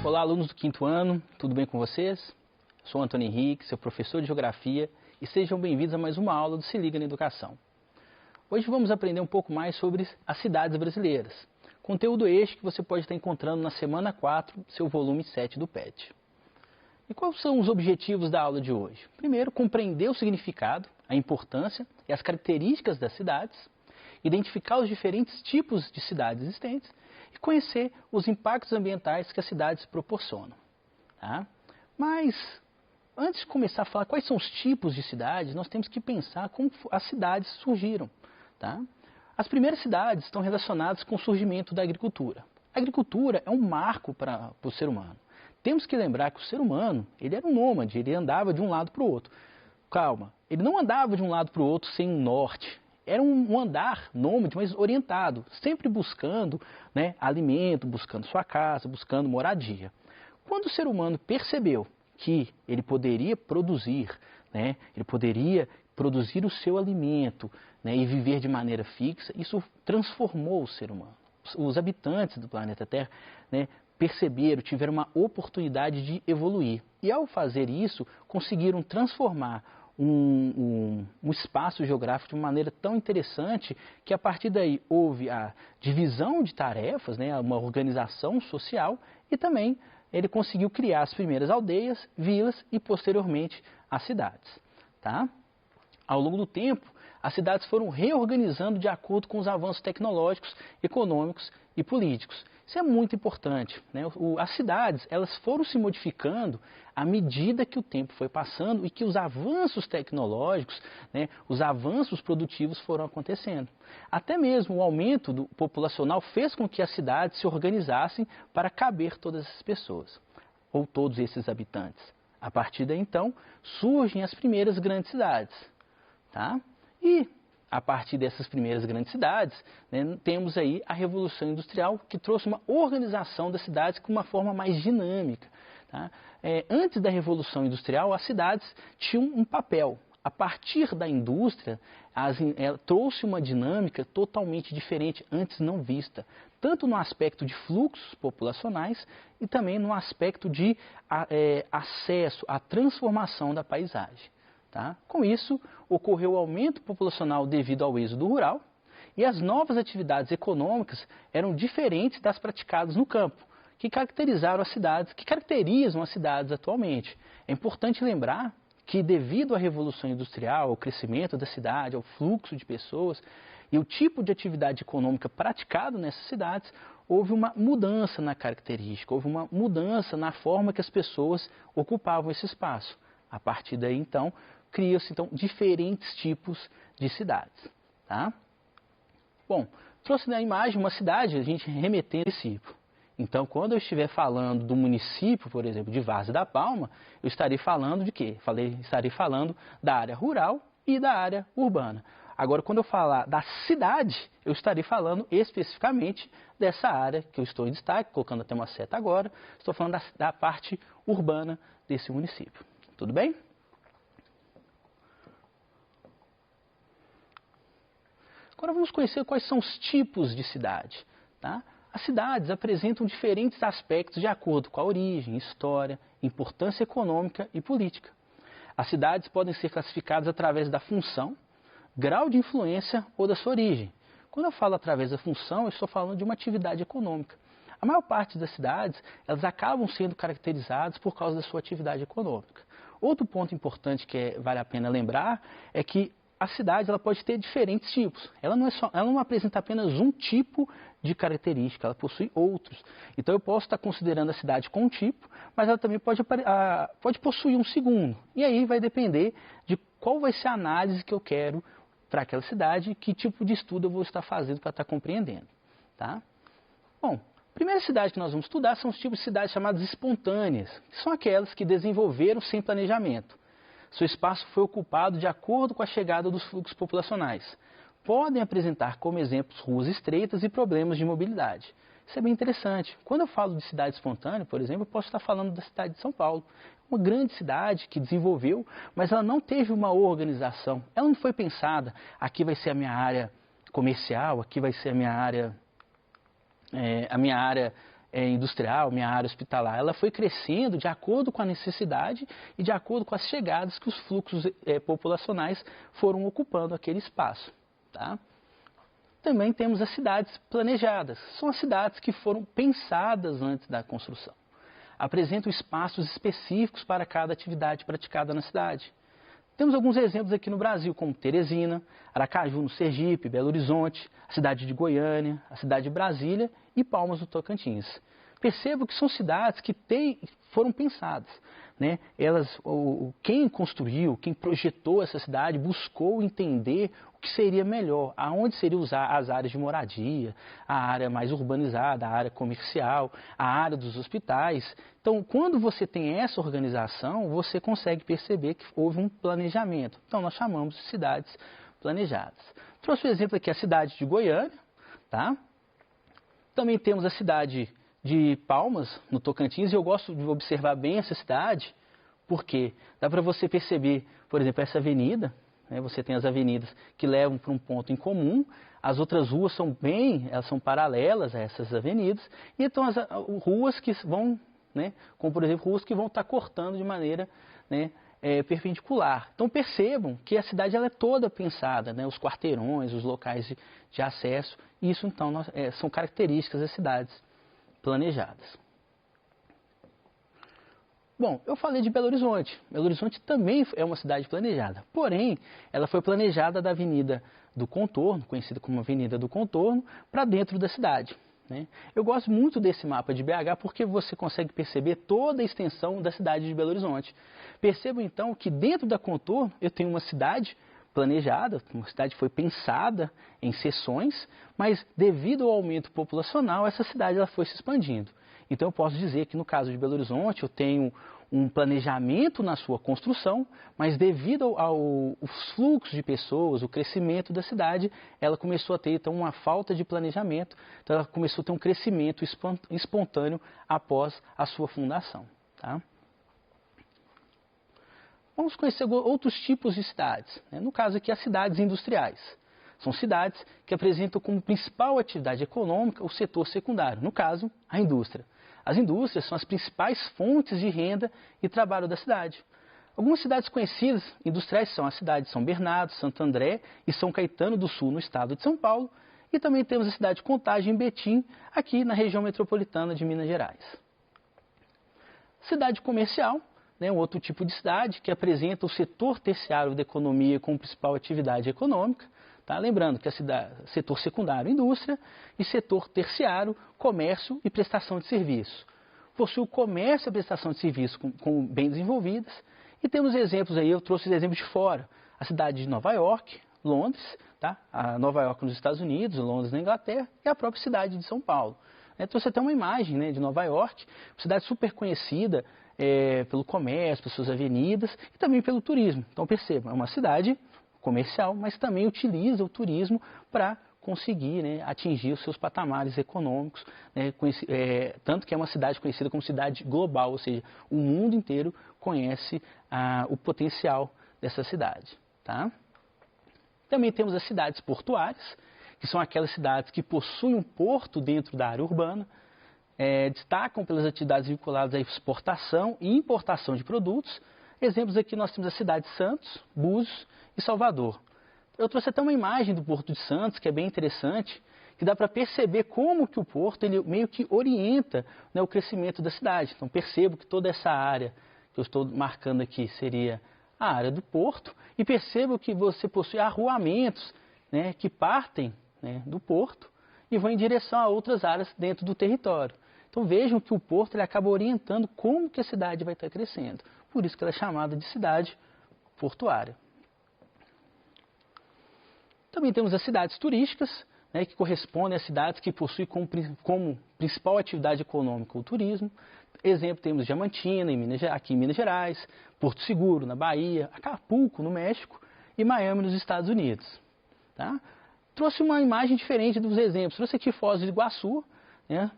Olá, alunos do quinto ano, tudo bem com vocês? Sou Antônio Henrique, seu professor de Geografia, e sejam bem-vindos a mais uma aula do Se Liga na Educação. Hoje vamos aprender um pouco mais sobre as cidades brasileiras, conteúdo este que você pode estar encontrando na semana 4, seu volume 7 do PET. E quais são os objetivos da aula de hoje? Primeiro, compreender o significado, a importância e as características das cidades, identificar os diferentes tipos de cidades existentes e conhecer os impactos ambientais que as cidades proporcionam. Tá? Mas, antes de começar a falar quais são os tipos de cidades, nós temos que pensar como as cidades surgiram. Tá? As primeiras cidades estão relacionadas com o surgimento da agricultura. A agricultura é um marco para o ser humano. Temos que lembrar que o ser humano, ele era um nômade, ele andava de um lado para o outro. Calma, ele não andava de um lado para o outro sem um norte. Era um andar nômade, mas orientado, sempre buscando alimento, buscando sua casa, buscando moradia. Quando o ser humano percebeu que ele poderia produzir, ele poderia produzir o seu alimento e viver de maneira fixa, isso transformou o ser humano. Os habitantes do planeta Terra perceberam, tiveram uma oportunidade de evoluir. E ao fazer isso, conseguiram transformar um espaço geográfico de uma maneira tão interessante que a partir daí houve a divisão de tarefas, uma organização social e também ele conseguiu criar as primeiras aldeias, vilas e posteriormente as cidades. Tá? Ao longo do tempo, as cidades foram reorganizando de acordo com os avanços tecnológicos, econômicos e políticos. Isso é muito importante. As cidades elas foram se modificando à medida que o tempo foi passando e que os avanços tecnológicos, os avanços produtivos foram acontecendo. Até mesmo o aumento populacional fez com que as cidades se organizassem para caber todas essas pessoas, ou todos esses habitantes. A partir daí, então, surgem as primeiras grandes cidades. Tá? E a partir dessas primeiras grandes cidades, temos aí a Revolução Industrial, que trouxe uma organização das cidades com uma forma mais dinâmica. Tá? Antes da Revolução Industrial, as cidades tinham um papel. A partir da indústria, ela trouxe uma dinâmica totalmente diferente, antes não vista, tanto no aspecto de fluxos populacionais e também no aspecto de acesso à transformação da paisagem. Tá? Com isso, ocorreu o aumento populacional devido ao êxodo rural e as novas atividades econômicas eram diferentes das praticadas no campo, que caracterizam as cidades atualmente. É importante lembrar que devido à Revolução Industrial, ao crescimento da cidade, ao fluxo de pessoas e o tipo de atividade econômica praticado nessas cidades, houve uma mudança na característica, houve uma mudança na forma que as pessoas ocupavam esse espaço. A partir daí, então, criam-se diferentes tipos de cidades. Tá? Bom, trouxe na imagem uma cidade, a gente remetendo ao município. Então, quando eu estiver falando do município, por exemplo, de Várzea da Palma, eu estarei falando de quê? Estarei falando da área rural e da área urbana. Agora, quando eu falar da cidade, eu estarei falando especificamente dessa área que eu estou em destaque, colocando até uma seta agora, estou falando da parte urbana desse município. Tudo bem? Agora vamos conhecer quais são os tipos de cidade. Tá? As cidades apresentam diferentes aspectos de acordo com a origem, história, importância econômica e política. As cidades podem ser classificadas através da função, grau de influência ou da sua origem. Quando eu falo através da função, eu estou falando de uma atividade econômica. A maior parte das cidades, elas acabam sendo caracterizadas por causa da sua atividade econômica. Outro ponto importante que vale a pena lembrar é que a cidade ela pode ter diferentes tipos. Ela não apresenta apenas um tipo de característica, ela possui outros. Então eu posso estar considerando a cidade com um tipo, mas ela também pode possuir um segundo. E aí vai depender de qual vai ser a análise que eu quero para aquela cidade e que tipo de estudo eu vou estar fazendo para estar compreendendo. Tá? Bom, a primeira cidade que nós vamos estudar são os tipos de cidades chamadas espontâneas, que são aquelas que desenvolveram sem planejamento. Seu espaço foi ocupado de acordo com a chegada dos fluxos populacionais. Podem apresentar como exemplos ruas estreitas e problemas de mobilidade. Isso é bem interessante. Quando eu falo de cidade espontânea, por exemplo, eu posso estar falando da cidade de São Paulo. Uma grande cidade que desenvolveu, mas ela não teve uma organização. Ela não foi pensada, aqui vai ser a minha área comercial, aqui vai ser a minha área industrial, minha área hospitalar, ela foi crescendo de acordo com a necessidade e de acordo com as chegadas que os fluxos populacionais foram ocupando aquele espaço. Tá? Também temos as cidades planejadas. São as cidades que foram pensadas antes da construção. Apresentam espaços específicos para cada atividade praticada na cidade. Temos alguns exemplos aqui no Brasil, como Teresina, Aracaju no Sergipe, Belo Horizonte, a cidade de Goiânia, a cidade de Brasília e Palmas do Tocantins. Percebo que são cidades que foram pensadas. Né? Quem construiu, quem projetou essa cidade, buscou entender o que seria melhor, aonde seriam as áreas de moradia, a área mais urbanizada, a área comercial, a área dos hospitais. Então, quando você tem essa organização, você consegue perceber que houve um planejamento. Então, nós chamamos de cidades planejadas. Trouxe o exemplo aqui, a cidade de Goiânia. Tá? Também temos a cidade de Palmas, no Tocantins, e eu gosto de observar bem essa cidade, porque dá para você perceber, por exemplo, essa avenida, né, você tem as avenidas que levam para um ponto em comum, as outras ruas elas são paralelas a essas avenidas, e então as ruas que vão, né, como por exemplo, ruas que vão estar cortando de maneira, né, perpendicular. Então percebam que a cidade ela é toda pensada, né, os quarteirões, os locais de acesso, isso então são características das cidades planejadas. Bom, eu falei de Belo Horizonte. Belo Horizonte também é uma cidade planejada, porém, ela foi planejada da Avenida do Contorno, conhecida como Avenida do Contorno, para dentro da cidade. Né? Eu gosto muito desse mapa de BH porque você consegue perceber toda a extensão da cidade de Belo Horizonte. Percebo então que dentro da Contorno eu tenho uma cidade planejada, uma cidade foi pensada em seções, mas devido ao aumento populacional, essa cidade ela foi se expandindo. Então eu posso dizer que no caso de Belo Horizonte eu tenho um planejamento na sua construção, mas devido aos fluxos de pessoas, o crescimento da cidade, ela começou a ter então uma falta de planejamento, então ela começou a ter um crescimento espontâneo após a sua fundação. Tá? Vamos conhecer outros tipos de cidades. Né? No caso aqui, as cidades industriais. São cidades que apresentam como principal atividade econômica o setor secundário, no caso, a indústria. As indústrias são as principais fontes de renda e trabalho da cidade. Algumas cidades conhecidas industriais são a cidade de São Bernardo, Santo André e São Caetano do Sul, no estado de São Paulo. E também temos a cidade de Contagem, em Betim, aqui na região metropolitana de Minas Gerais. Cidade comercial. Um outro tipo de cidade que apresenta o setor terciário da economia como principal atividade econômica. Tá? Lembrando que setor secundário, indústria, e setor terciário, comércio e prestação de serviço. Possui o comércio e a prestação de serviço com bem desenvolvidas. E temos exemplos aí, eu trouxe exemplos de fora. A cidade de Nova York, Londres, tá? A Nova York nos Estados Unidos, Londres na Inglaterra, e a própria cidade de São Paulo. Trouxe até uma imagem, né, de Nova York, cidade super conhecida, pelo comércio, pelas suas avenidas e também pelo turismo. Então percebam, é uma cidade comercial, mas também utiliza o turismo para conseguir, né, atingir os seus patamares econômicos, né, tanto que é uma cidade conhecida como cidade global, ou seja, o mundo inteiro conhece o potencial dessa cidade. Tá? Também temos as cidades portuárias, que são aquelas cidades que possuem um porto dentro da área urbana, destacam pelas atividades vinculadas à exportação e importação de produtos. Exemplos aqui nós temos a cidade de Santos, Búzios e Salvador. Eu trouxe até uma imagem do Porto de Santos, que é bem interessante, que dá para perceber como que o porto ele meio que orienta, né, o crescimento da cidade. Então percebo que toda essa área que eu estou marcando aqui seria a área do porto, e percebo que você possui arruamentos, né, que partem, né, do porto e vão em direção a outras áreas dentro do território. Então vejam que o porto ele acaba orientando como que a cidade vai estar crescendo. Por isso que ela é chamada de cidade portuária. Também temos as cidades turísticas, né, que correspondem às cidades que possuem como principal atividade econômica o turismo. Exemplo, temos Diamantina, aqui em Minas Gerais, Porto Seguro, na Bahia, Acapulco, no México, e Miami, nos Estados Unidos. Tá? Trouxe uma imagem diferente dos exemplos. Trouxe aqui Foz do Iguaçu, né?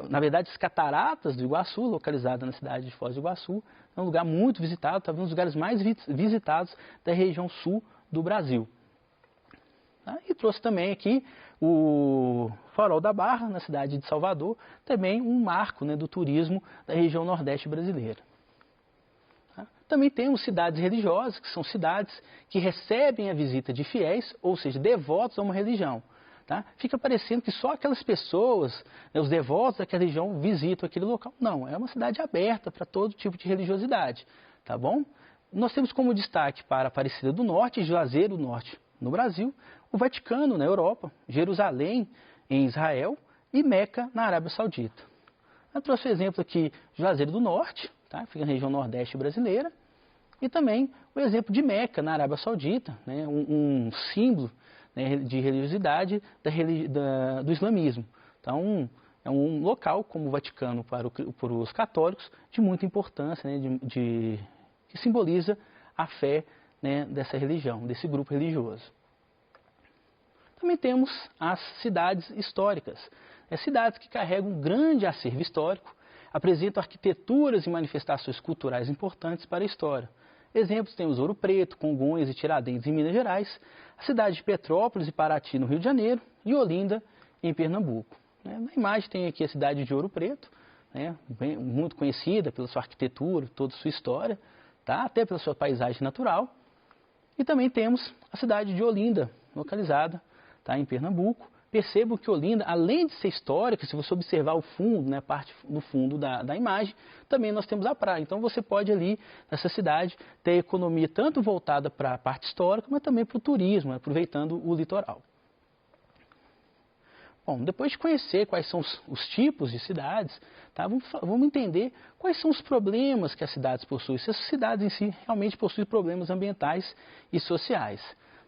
Na verdade, as Cataratas do Iguaçu, localizada na cidade de Foz do Iguaçu, é um lugar muito visitado, talvez um dos lugares mais visitados da região sul do Brasil. Tá? E trouxe também aqui o Farol da Barra, na cidade de Salvador, também um marco, né, do turismo da região nordeste brasileira. Tá? Também temos cidades religiosas, que são cidades que recebem a visita de fiéis, ou seja, devotos a uma religião. Tá? Fica parecendo que só aquelas pessoas, né, os devotos daquela religião, visitam aquele local. Não, é uma cidade aberta para todo tipo de religiosidade. Tá bom? Nós temos como destaque para Aparecida do Norte e Juazeiro do Norte no Brasil, o Vaticano na Europa, Jerusalém em Israel e Meca na Arábia Saudita. Eu trouxe o exemplo aqui de Juazeiro do Norte, tá? Fica na região nordeste brasileira, e também o exemplo de Meca na Arábia Saudita, né? um símbolo, né, de religiosidade do islamismo. Então, é um local como o Vaticano para os católicos de muita importância, né, que simboliza a fé, né, dessa religião, desse grupo religioso. Também temos as cidades históricas, cidades que carregam um grande acervo histórico, apresentam arquiteturas e manifestações culturais importantes para a história. Exemplos temos Ouro Preto, Congonhas e Tiradentes em Minas Gerais, a cidade de Petrópolis e Paraty no Rio de Janeiro e Olinda em Pernambuco. Na imagem tem aqui a cidade de Ouro Preto, né, muito conhecida pela sua arquitetura, toda a sua história, tá, até pela sua paisagem natural. E também temos a cidade de Olinda, localizada, tá, em Pernambuco. Percebam que Olinda, além de ser histórica, se você observar o fundo, né, a parte do fundo da imagem, também nós temos a praia. Então você pode ali, nessa cidade, ter a economia tanto voltada para a parte histórica, mas também para o turismo, aproveitando o litoral. Bom, depois de conhecer quais são os tipos de cidades, tá, vamos entender quais são os problemas que as cidades possuem. Se as cidades em si realmente possuem problemas ambientais e sociais.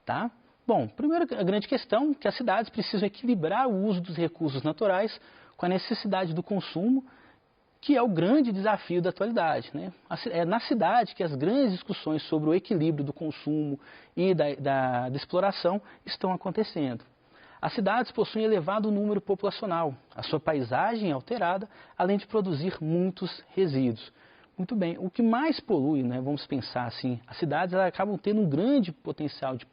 Tá? Bom, primeiro a grande questão é que as cidades precisam equilibrar o uso dos recursos naturais com a necessidade do consumo, que é o grande desafio da atualidade. Né? É na cidade que as grandes discussões sobre o equilíbrio do consumo e da exploração estão acontecendo. As cidades possuem elevado número populacional, a sua paisagem é alterada, além de produzir muitos resíduos. Muito bem, o que mais polui, né, vamos pensar assim, as cidades elas acabam tendo um grande potencial de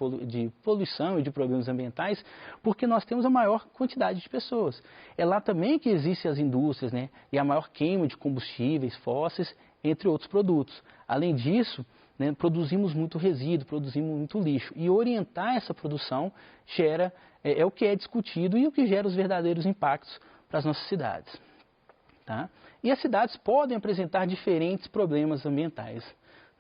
poluição e de problemas ambientais, porque nós temos a maior quantidade de pessoas. É lá também que existem as indústrias, né, e a maior queima de combustíveis fósseis, entre outros produtos. Além disso, né, produzimos muito resíduo, produzimos muito lixo. E orientar essa produção é o que é discutido e o que gera os verdadeiros impactos para as nossas cidades. Tá? E as cidades podem apresentar diferentes problemas ambientais.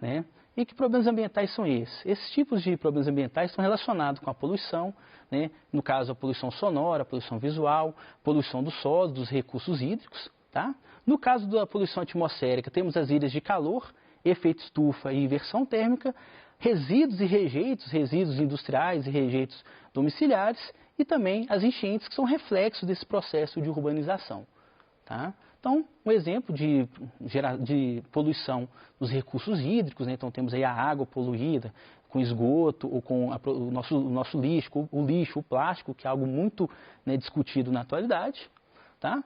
Né? E que problemas ambientais são esses? Esses tipos de problemas ambientais estão relacionados com a poluição, né? No caso a poluição sonora, a poluição visual, poluição do solo, dos recursos hídricos. Tá? No caso da poluição atmosférica, temos as ilhas de calor, efeito estufa e inversão térmica, resíduos e rejeitos, resíduos industriais e rejeitos domiciliares, e também as enchentes, que são reflexos desse processo de urbanização. Tá? Então, um exemplo de poluição dos recursos hídricos, né? Então temos aí a água poluída com esgoto ou com o nosso lixo, o plástico, que é algo muito, né, discutido na atualidade. Tá?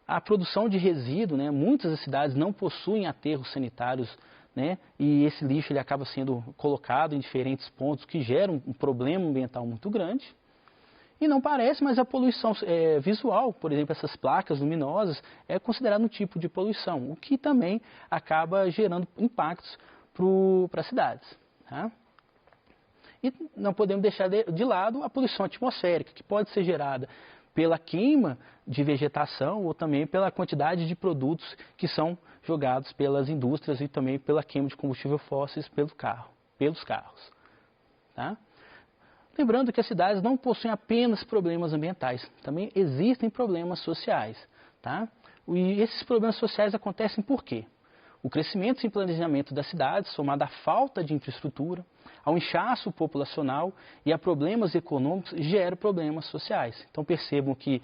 A produção de resíduo, né? Muitas das cidades não possuem aterros sanitários, né? E esse lixo ele acaba sendo colocado em diferentes pontos, que geram um problema ambiental muito grande. E não parece, mas a poluição visual, por exemplo, essas placas luminosas, é considerado um tipo de poluição, o que também acaba gerando impactos para as cidades. Tá? E não podemos deixar de lado a poluição atmosférica, que pode ser gerada pela queima de vegetação ou também pela quantidade de produtos que são jogados pelas indústrias e também pela queima de combustível fósseis pelos carros. Tá? Lembrando que as cidades não possuem apenas problemas ambientais, também existem problemas sociais. Tá? E esses problemas sociais acontecem por quê? O crescimento sem planejamento das cidades, somado à falta de infraestrutura, ao inchaço populacional e a problemas econômicos, gera problemas sociais. Então percebam que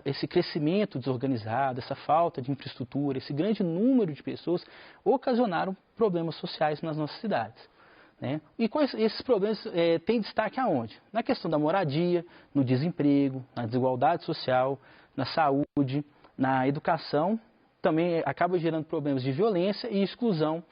esse crescimento desorganizado, essa falta de infraestrutura, esse grande número de pessoas ocasionaram problemas sociais nas nossas cidades. Né? E esses problemas têm destaque aonde? Na questão da moradia, no desemprego, na desigualdade social, na saúde, na educação, também acaba gerando problemas de violência e exclusão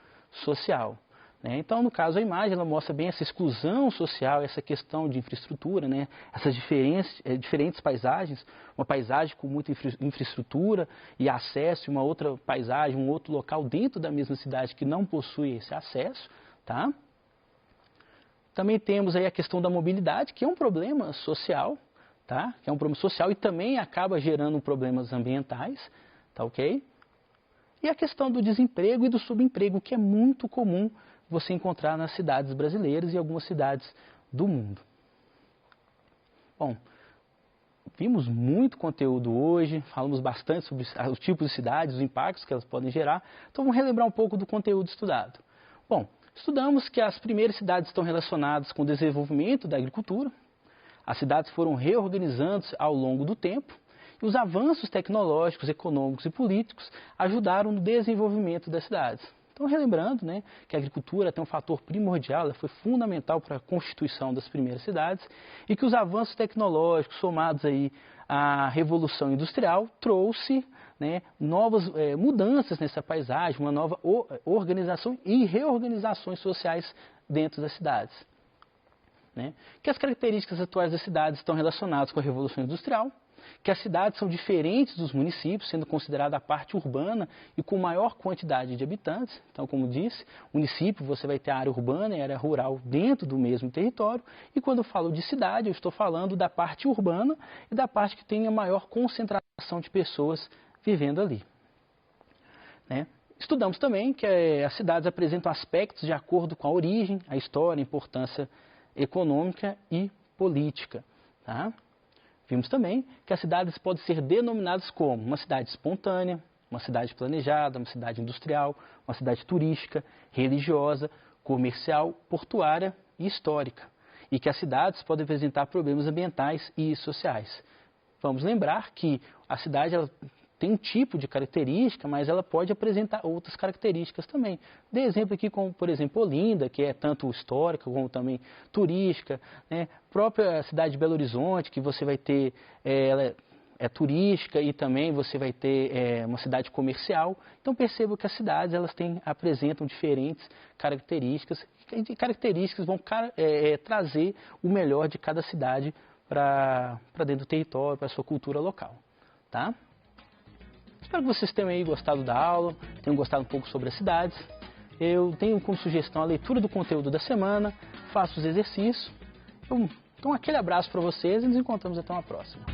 social. né? Então, no caso, a imagem ela mostra bem essa exclusão social, essa questão de infraestrutura, né? Essas diferentes paisagens, uma paisagem com muita infraestrutura e acesso, e uma outra paisagem, um outro local dentro da mesma cidade que não possui esse acesso, tá? Também temos aí a questão da mobilidade, que é um problema social, tá? Que é um problema social e também acaba gerando problemas ambientais, tá ok? E a questão do desemprego e do subemprego, que é muito comum você encontrar nas cidades brasileiras e algumas cidades do mundo. Bom, vimos muito conteúdo hoje, falamos bastante sobre os tipos de cidades, os impactos que elas podem gerar, então vamos relembrar um pouco do conteúdo estudado. Bom, estudamos que as primeiras cidades estão relacionadas com o desenvolvimento da agricultura, as cidades foram reorganizando ao longo do tempo, e os avanços tecnológicos, econômicos e políticos ajudaram no desenvolvimento das cidades. Então, relembrando, né, que a agricultura tem um fator primordial, ela foi fundamental para a constituição das primeiras cidades, e que os avanços tecnológicos somados aí à Revolução Industrial trouxe, né, novas mudanças nessa paisagem, uma nova organização e reorganizações sociais dentro das cidades. Né? Que as características atuais das cidades estão relacionadas com a Revolução Industrial, que as cidades são diferentes dos municípios, sendo considerada a parte urbana e com maior quantidade de habitantes. Então, como disse, município você vai ter a área urbana e a área rural dentro do mesmo território. E quando eu falo de cidade, eu estou falando da parte urbana e da parte que tem a maior concentração de pessoas vivendo ali. Né? Estudamos também que as cidades apresentam aspectos de acordo com a origem, a história, a importância econômica e política. Tá? Vimos também que as cidades podem ser denominadas como uma cidade espontânea, uma cidade planejada, uma cidade industrial, uma cidade turística, religiosa, comercial, portuária e histórica. E que as cidades podem apresentar problemas ambientais e sociais. Vamos lembrar que a cidade ela tem um tipo de característica, mas ela pode apresentar outras características também. Dei exemplo aqui como, por exemplo, Olinda, que é tanto histórica como também turística, né? A própria cidade de Belo Horizonte, que você vai ter, ela é turística e também você vai ter uma cidade comercial. Então perceba que as cidades elas apresentam diferentes características, e características vão trazer o melhor de cada cidade para dentro do território, para a sua cultura local. Tá? Espero que vocês tenham aí gostado da aula, tenham gostado um pouco sobre as cidades. Eu tenho como sugestão a leitura do conteúdo da semana, faço os exercícios. Então, aquele abraço para vocês e nos encontramos até uma próxima.